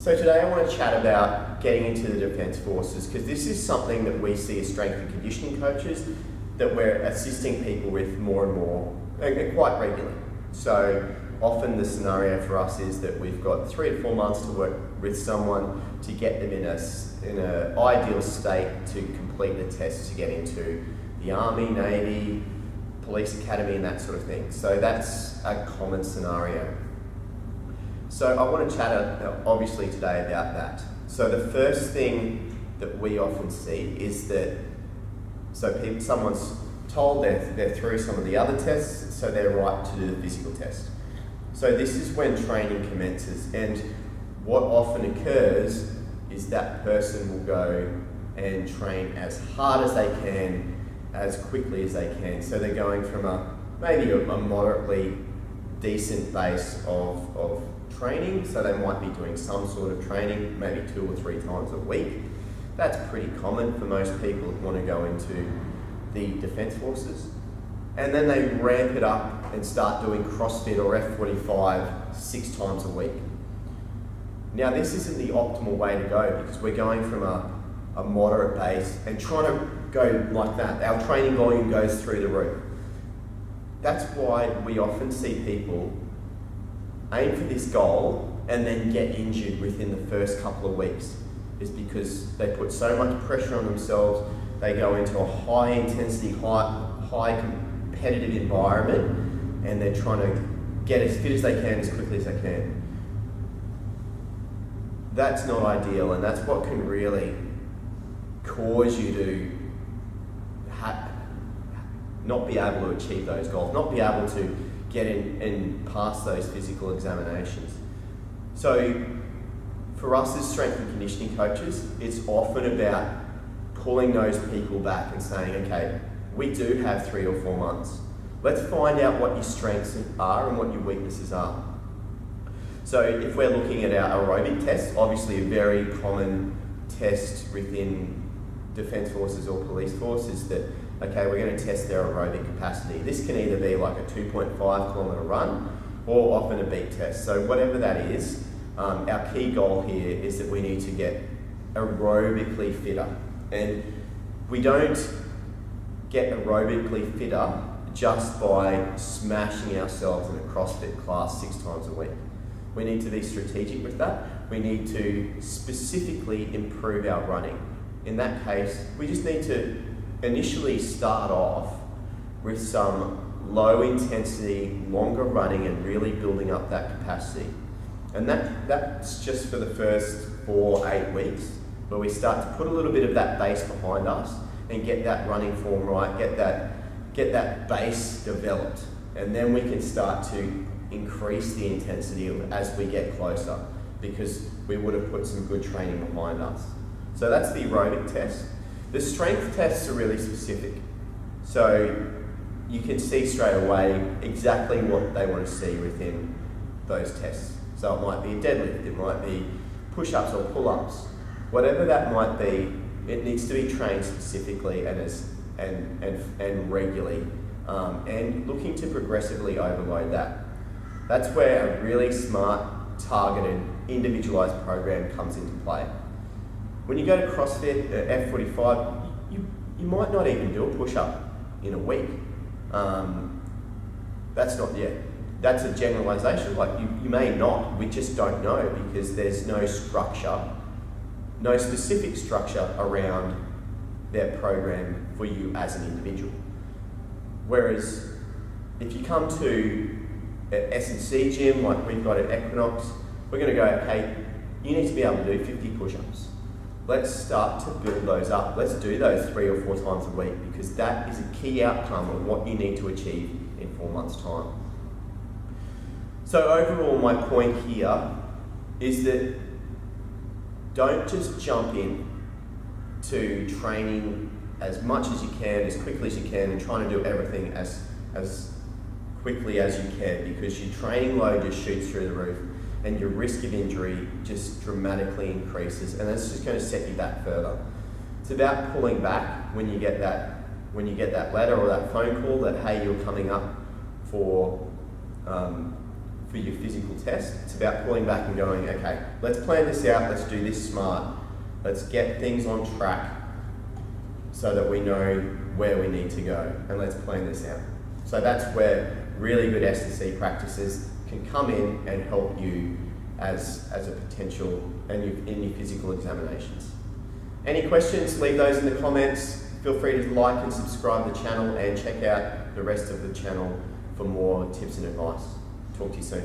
So today I want to chat about getting into the Defence Forces, because this is something that we see as strength and conditioning coaches that we're assisting people with more and more, and quite regularly. So often the scenario for us is that we've got 3 to 4 months to work with someone to get them in an ideal state to complete the tests to get into the Army, Navy, Police Academy and that sort of thing. So that's a common scenario. So I want to chat obviously today about that. So the first thing that we often see is that someone's told they're through some of the other tests, so they're right to do the physical test. So this is when training commences, and what often occurs is that person will go and train as hard as they can, as quickly as they can. So they're going from maybe a moderately decent base of training, so they might be doing some sort of training, maybe 2 or 3 times a week. That's pretty common for most people who want to go into the Defence Forces. And then they ramp it up and start doing CrossFit or F45 6 times a week. Now this isn't the optimal way to go, because we're going from a moderate base and trying to go like that. Our training volume goes through the roof. That's why we often see people aim for this goal and then get injured within the first couple of weeks, is because they put so much pressure on themselves. They go into a high intensity, high competitive environment, and they're trying to get as fit as they can, as quickly as they can. That's not ideal, and that's what can really cause you to not be able to achieve those goals, not be able to get in and pass those physical examinations. So for us as strength and conditioning coaches, it's often about pulling those people back and saying, okay, we do have 3 or 4 months. Let's find out what your strengths are and what your weaknesses are. So if we're looking at our aerobic tests, obviously a very common test within Defence Forces or Police Force is that, okay, we're going to test their aerobic capacity. This can either be like a 2.5 kilometre run or often a beat test. So whatever that is, our key goal here is that we need to get aerobically fitter. And we don't get aerobically fitter just by smashing ourselves in a CrossFit class 6 times a week. We need to be strategic with that. We need to specifically improve our running. In that case, we just need to initially start off with some low intensity, longer running and really building up that capacity. And that's just for the first 4 8 weeks, where we start to put a little bit of that base behind us and get that running form right, get that base developed. And then we can start to increase the intensity as we get closer, because we would have put some good training behind us. So that's the aerobic test. The strength tests are really specific. So you can see straight away exactly what they want to see within those tests. So it might be a deadlift, it might be push-ups or pull-ups. Whatever that might be, it needs to be trained specifically and regularly, and looking to progressively overload that. That's where a really smart, targeted, individualised program comes into play. When you go to CrossFit, F45, you might not even do a push-up in a week. That's a generalisation. Like you may not, we just don't know, because there's no structure, no specific structure around their program for you as an individual. Whereas if you come to an S&C gym like we've got at Equinox, we're going to go, okay, you need to be able to do 50 push-ups. Let's start to build those up. Let's do those 3 or 4 times a week, because that is a key outcome of what you need to achieve in 4 months' time. So overall, my point here is that don't just jump in to training as much as you can, as quickly as you can, and trying to do everything as quickly as you can, because your training load just shoots through the roof and your risk of injury just dramatically increases, and that's just going to set you back further. It's about pulling back when you get that letter or that phone call that, hey, you're coming up for for your physical test. It's about pulling back and going, okay, let's plan this out, let's do this smart, let's get things on track so that we know where we need to go, and let's plan this out. So that's where really good S&C practices can come in and help you as a potential in your physical examinations. Any questions, leave those in the comments. Feel free to like and subscribe to the channel and check out the rest of the channel for more tips and advice. Talk to you soon.